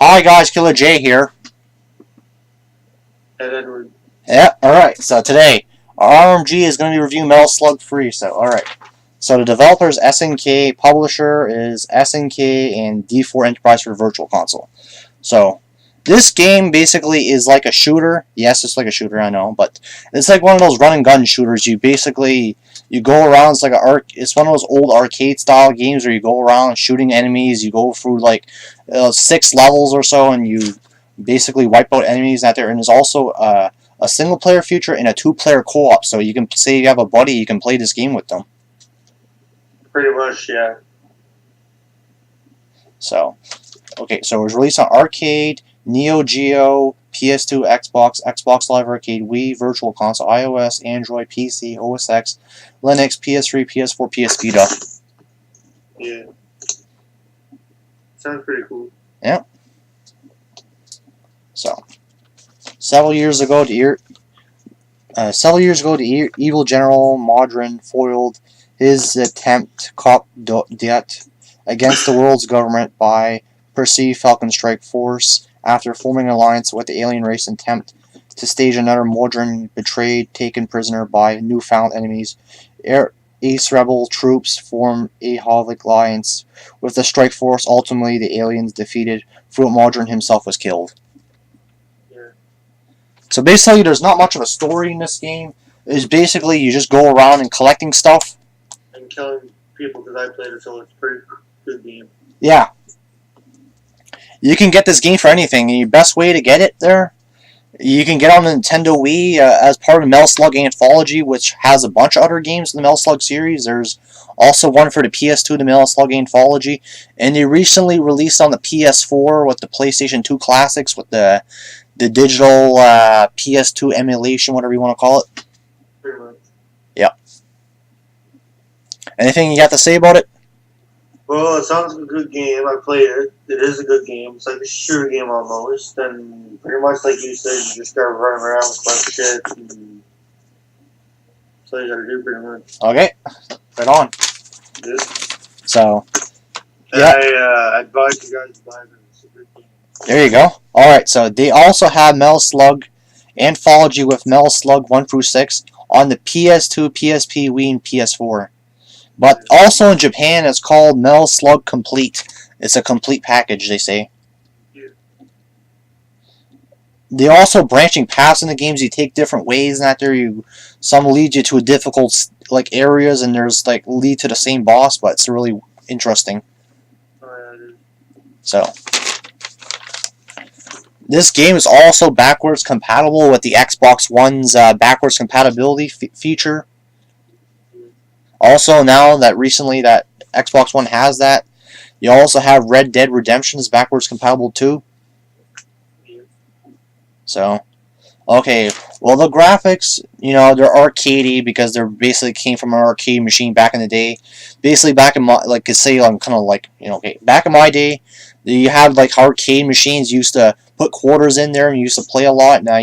Hi guys, Killer J here. And Edward. Yeah, alright, so today, RMG is going to be reviewing Metal Slug Free, so alright. So the developer is SNK, publisher is SNK, and D4 Enterprise for Virtual Console. So, this game basically is like a shooter. Yes, it's like a shooter, I know, but it's like one of those run and gun shooters. You go around, it's one of those old arcade style games where you go around shooting enemies, you go through like 6 levels or so, and you basically wipe out enemies out there. And there's also a single player feature and a 2-player co-op, so you can say you have a buddy, you can play this game with them. Pretty much, yeah. So, okay, so it was released on arcade, Neo Geo, PS2, Xbox, Xbox Live Arcade, Wii, Virtual Console, iOS, Android, PC, OS X, Linux, PS3, PS4, PS Vita. Yeah. Sounds pretty cool. Yeah. So, several years ago, the evil General Modron foiled his attempt debt against the world's government by perceived Falcon Strike Force after forming an alliance with the alien race and attempt to stage another Modron betrayed, taken prisoner by newfound enemies. Ace Rebel troops form a Havoc alliance with the Strike Force. Ultimately, the aliens defeated. Fruit Modron himself was killed. Yeah. So basically, there's not much of a story in this game. It's basically you just go around and collecting stuff. And killing people because I played it, so it's a pretty good game. Yeah. You can get this game for anything. And the best way to get it there, you can get on the Nintendo Wii as part of the Metal Slug Anthology, which has a bunch of other games in the Metal Slug series. There's also one for the PS2, the Metal Slug Anthology. And they recently released on the PS4 with the PlayStation 2 Classics with the digital PS2 emulation, whatever you want to call it. Pretty much. Yep. Anything you got to say about it? Well, it sounds like a good game. I played it. It is a good game. It's like a shooter game almost. And pretty much like you said, you just start running around, collect shit. And that's all you gotta do pretty much. Okay. Right on. Yeah. So, yeah. I advise you guys to buy it. It's a good game. There you go. Alright, so they also have Metal Slug Anthology with Metal Slug 1 through 6 on the PS2, PSP, Wii, and PS4. But also in Japan, it's called Metal Slug Complete. It's a complete package, they say. Yeah. They're also branching paths in the games. You take different ways, and that there, some lead you to a difficult areas, and there's lead to the same boss. But it's really interesting. So, this game is also backwards compatible with the Xbox One's backwards compatibility feature. Also, now that recently that Xbox One has that, you also have Red Dead Redemption is backwards compatible too. So, okay, well the graphics, they're arcadey because they basically came from an arcade machine back in the day. Basically, back in my back in my day, you had arcade machines. You used to put quarters in there and you used to play a lot. Now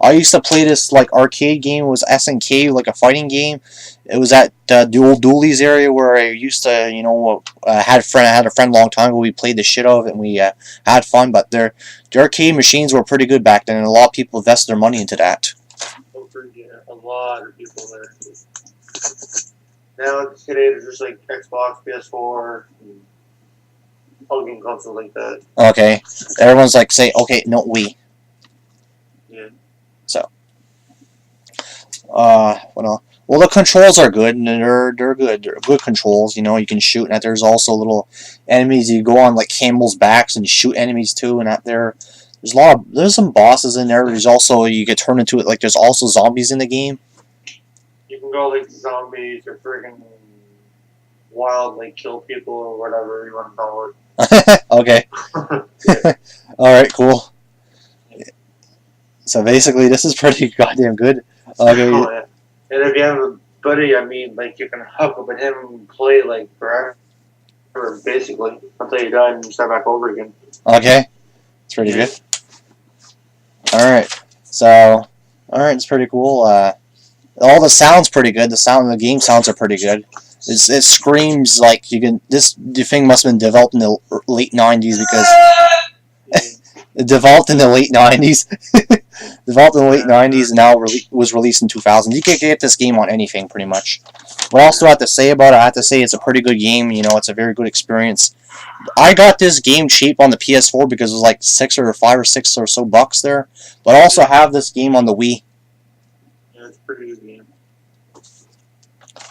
I used to play this arcade game. It was SNK, a fighting game. It was at the old Dooley's area where I used to, I had a friend a long time ago. We played the shit out of it and we had fun. But the arcade machines were pretty good back then, and a lot of people invested their money into that. Yeah, a lot of people there. Now today there's just Xbox, PS4, and all game consoles like that. Okay, everyone's say, okay, no, Wii. Yeah. So, what else? Well, the controls are good, and they're good. They're good controls. You can shoot, and there's also little enemies. You go on camels' backs and shoot enemies too, and there's some bosses in there. There's also you get turned into it. There's also zombies in the game. You can go zombies or friggin' wild kill people or whatever you want to call it. Okay. All right. Cool. So basically, this is pretty goddamn good. Okay. Oh, yeah. And if you have a buddy, you can hook up with him and play forever, basically, until you're done and you start back over again. Okay. It's pretty good. Alright. So, it's pretty cool. All the sound's pretty good. The sound of the game sounds are pretty good. It screams like you can. The thing must have been developed in the late 90s because Developed in the late 90s. Developed in the late 90s and now was released in 2000. You can get this game on anything, pretty much. What else do I have to say about it? I have to say it's a pretty good game. You know, it's a very good experience. I got this game cheap on the PS4 because it was like $5 or $6 or so bucks there. But I also have this game on the Wii. Yeah, it's a pretty good game.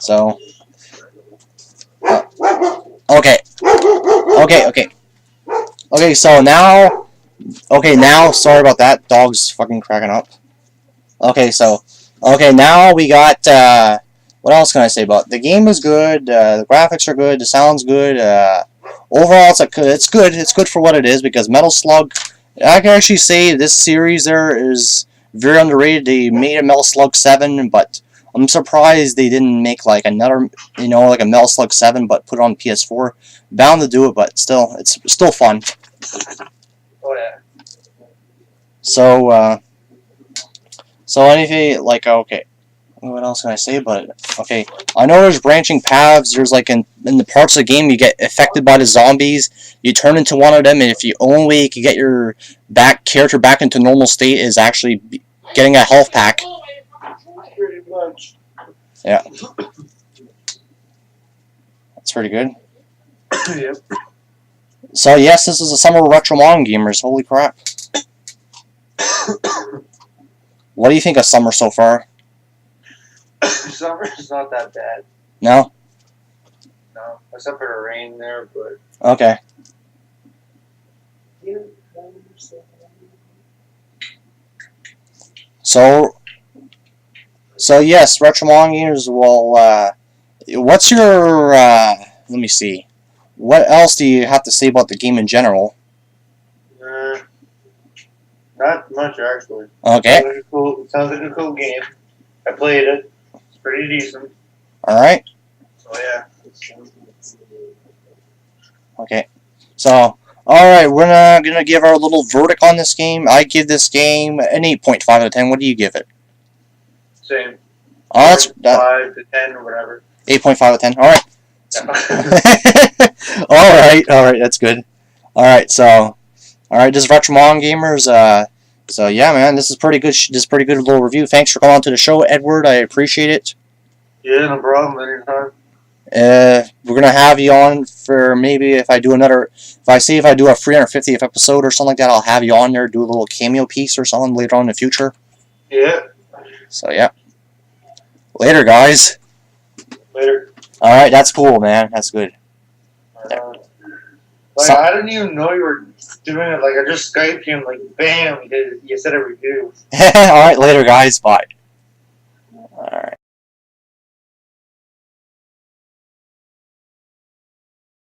So, okay. So now, sorry about that. Dog's fucking cracking up. Okay, now we got, what else can I say about it? The game is good, the graphics are good, the sound's good, overall it's good. It's good for what it is, because Metal Slug, I can actually say this series there is very underrated. They made a Metal Slug 7, but I'm surprised they didn't make like another, like a Metal Slug 7, but put it on PS4. Bound to do it, but still, it's still fun. Oh yeah. So anything like, okay, what else can I say about it? Okay, I know there's branching paths. There's like in the parts of the game you get affected by the zombies. You turn into one of them, and if the only way you can get your character back into normal state is actually getting a health pack. Pretty much. Yeah. That's pretty good. Yep. So yes, this is a summer retro manga gamers. Holy crap! What do you think of summer so far? Summer is not that bad. No. No, except for the rain there, but. Okay. So yes, retro manga gamers. Well, what's your? Let me see. What else do you have to say about the game in general? Not much, actually. Okay. Sounds like a cool game. I played it. It's pretty decent. Alright. So, yeah. Okay. So, alright, we're gonna give our little verdict on this game. I give this game an 8.5 out of 10. What do you give it? Same. Oh, that's 5 to 10 or whatever. 8.5 out of 10. Alright. Yeah. Alright, that's good. Alright, so just retro manga gamers, so yeah, man, this is pretty good. This is pretty good little review. Thanks for coming on to the show, Edward. I appreciate it. Yeah, no problem. Anytime. We're gonna have you on for maybe if I do a 350th episode or something like that. I'll have you on there, do a little cameo piece or something later on in the future. Yeah. So yeah. Later, guys. Later. All right, that's cool, man. That's good. I didn't even know you were doing it. Like, I just Skyped you and, like, bam, you said a review. All right, later, guys. Bye.